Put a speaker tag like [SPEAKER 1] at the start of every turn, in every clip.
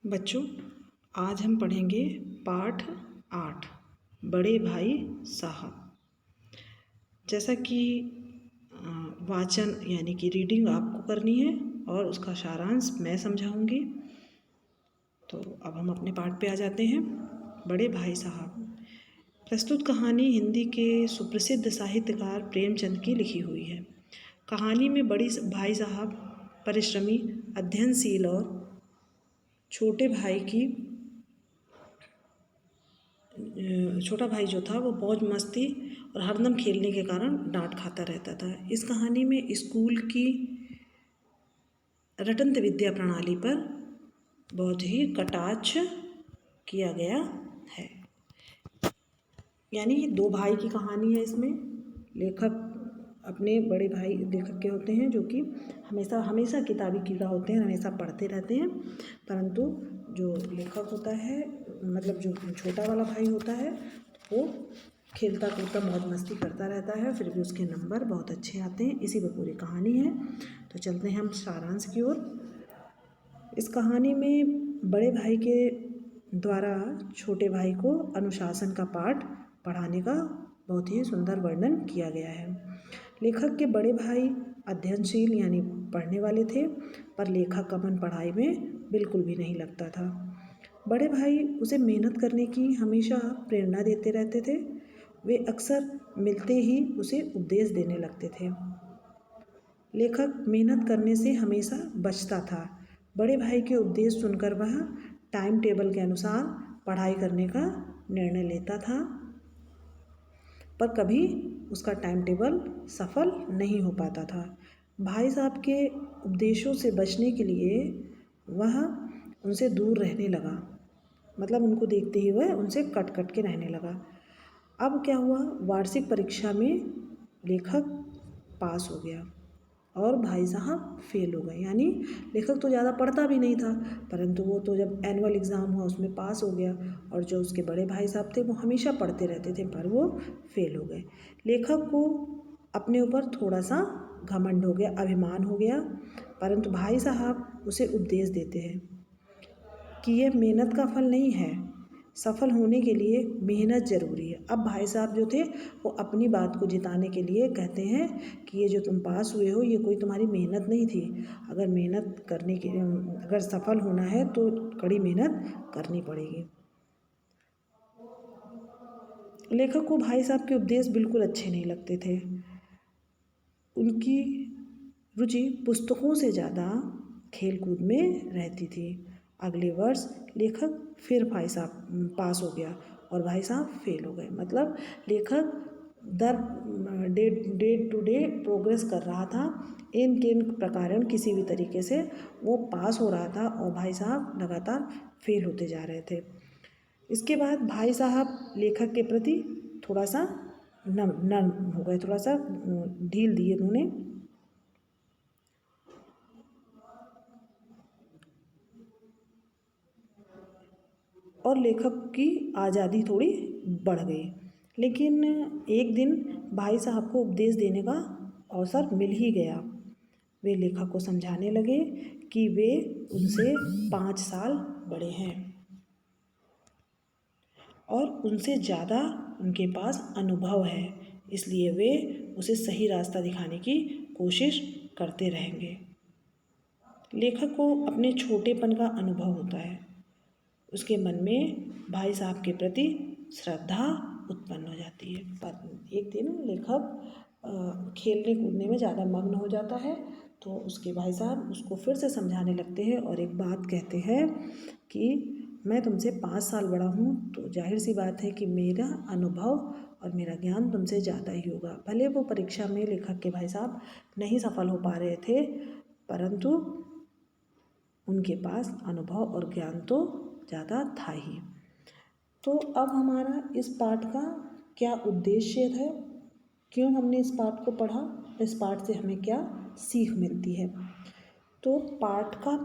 [SPEAKER 1] बच्चों, आज हम पढ़ेंगे पाठ 8 बड़े भाई साहब। जैसा कि वाचन यानी कि रीडिंग आपको करनी है और उसका सारांश मैं समझाऊंगी। तो अब हम अपने पाठ पे आ जाते हैं। बड़े भाई साहब। प्रस्तुत कहानी हिंदी के सुप्रसिद्ध साहित्यकार प्रेमचंद की लिखी हुई है। कहानी में बड़े भाई साहब परिश्रमी, अध्ययनशील और छोटा भाई जो था वो बहुत मस्ती और हरदम खेलने के कारण डांट खाता रहता था। इस कहानी में स्कूल की रटंत विद्या प्रणाली पर बहुत ही कटाक्ष किया गया है। यानी दो भाई की कहानी है। इसमें लेखक अपने बड़े भाई लेखक के होते हैं जो कि हमेशा किताबी कीड़ा होते हैं, हमेशा पढ़ते रहते हैं। परंतु जो लेखक होता है, मतलब जो छोटा वाला भाई होता है, वो खेलता कूदता मौज मस्ती करता रहता है, फिर भी उसके नंबर बहुत अच्छे आते हैं। इसी पर पूरी कहानी है। तो चलते हैं हम सारांश की ओर। इस कहानी में बड़े भाई के द्वारा छोटे भाई को अनुशासन का पाठ पढ़ाने का बहुत ही सुंदर वर्णन किया गया है। लेखक के बड़े भाई अध्ययनशील यानी पढ़ने वाले थे, पर लेखक का मन पढ़ाई में बिल्कुल भी नहीं लगता था। बड़े भाई उसे मेहनत करने की हमेशा प्रेरणा देते रहते थे। वे अक्सर मिलते ही उसे उपदेश देने लगते थे। लेखक मेहनत करने से हमेशा बचता था। बड़े भाई के उपदेश सुनकर वह टाइम टेबल के अनुसार पढ़ाई करने का निर्णय लेता था, पर कभी उसका टाइम टेबल सफल नहीं हो पाता था। भाई साहब के उपदेशों से बचने के लिए वह उनसे दूर रहने लगा, मतलब उनको देखते ही वह उनसे कट कट के रहने लगा। अब क्या हुआ, वार्षिक परीक्षा में लेखक पास हो गया और भाई साहब फेल हो गए। यानी लेखक तो ज़्यादा पढ़ता भी नहीं था, परंतु वो तो जब एनुअल एग्ज़ाम हुआ उसमें पास हो गया। और जो उसके बड़े भाई साहब थे वो हमेशा पढ़ते रहते थे, पर वो फेल हो गए। लेखक को अपने ऊपर थोड़ा सा घमंड हो गया, अभिमान हो गया। परंतु भाई साहब उसे उपदेश देते हैं कि यह मेहनत का फल नहीं है, सफल होने के लिए मेहनत ज़रूरी है। अब भाई साहब जो थे वो अपनी बात को जिताने के लिए कहते हैं कि ये जो तुम पास हुए हो ये कोई तुम्हारी मेहनत नहीं थी। अगर मेहनत करने के अगर सफल होना है तो कड़ी मेहनत करनी पड़ेगी। लेखक को भाई साहब के उपदेश बिल्कुल अच्छे नहीं लगते थे। उनकी रुचि पुस्तकों से ज़्यादा खेलकूद में रहती थी। अगले वर्ष लेखक फिर भाई साहब पास हो गया और भाई साहब फेल हो गए। मतलब लेखक डे टू डे प्रोग्रेस कर रहा था। इन प्रकार किसी भी तरीके से वो पास हो रहा था और भाई साहब लगातार फेल होते जा रहे थे। इसके बाद भाई साहब लेखक के प्रति थोड़ा सा नर्म हो गए, थोड़ा सा ढील दिए उन्होंने। और लेखक की आज़ादी थोड़ी बढ़ गई। लेकिन एक दिन भाई साहब को उपदेश देने का अवसर मिल ही गया। वे लेखक को समझाने लगे कि वे उनसे 5 साल बड़े हैं और उनसे ज़्यादा उनके पास अनुभव है, इसलिए वे उसे सही रास्ता दिखाने की कोशिश करते रहेंगे। लेखक को अपने छोटेपन का अनुभव होता है। उसके मन में भाई साहब के प्रति श्रद्धा उत्पन्न हो जाती है। पर एक दिन लेखक खेलने कूदने में ज़्यादा मग्न हो जाता है, तो उसके भाई साहब उसको फिर से समझाने लगते हैं और एक बात कहते हैं कि मैं तुमसे 5 साल बड़ा हूँ, तो जाहिर सी बात है कि मेरा अनुभव और मेरा ज्ञान तुमसे ज़्यादा ही होगा। भले वो परीक्षा में लेखक के भाई साहब नहीं सफल हो पा रहे थे, परंतु उनके पास अनुभव और ज्ञान तो ज़्यादा था ही। तो अब हमारा इस पाठ का क्या उद्देश्य है, क्यों हमने इस पाठ को पढ़ा, इस पाठ से हमें क्या सीख मिलती है। तो पाठ का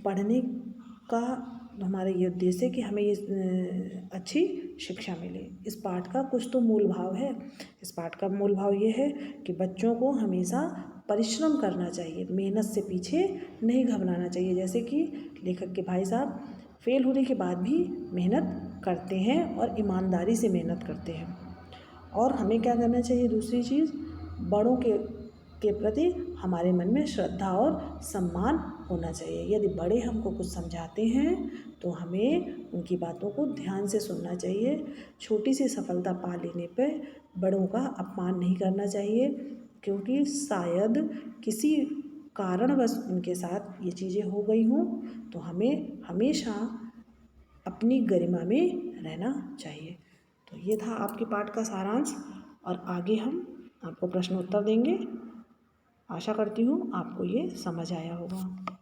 [SPEAKER 1] पढ़ने का हमारा ये उद्देश्य है कि हमें ये अच्छी शिक्षा मिले। इस पाठ का कुछ तो मूल भाव है। इस पाठ का मूल भाव ये है कि बच्चों को हमेशा परिश्रम करना चाहिए, मेहनत से पीछे नहीं घबराना चाहिए। जैसे कि लेखक के भाई साहब फेल होने के बाद भी मेहनत करते हैं और ईमानदारी से मेहनत करते हैं। और हमें क्या करना चाहिए, दूसरी चीज़, बड़ों के प्रति हमारे मन में श्रद्धा और सम्मान होना चाहिए। यदि बड़े हमको कुछ समझाते हैं तो हमें उनकी बातों को ध्यान से सुनना चाहिए। छोटी सी सफलता पा लेने पे बड़ों का अपमान नहीं करना चाहिए, क्योंकि शायद किसी कारणवश उनके साथ ये चीज़ें हो गई हों। तो हमें हमेशा अपनी गरिमा में रहना चाहिए। तो ये था आपके पाठ का सारांश, और आगे हम आपको प्रश्न उत्तर देंगे। आशा करती हूँ आपको ये समझ आया होगा।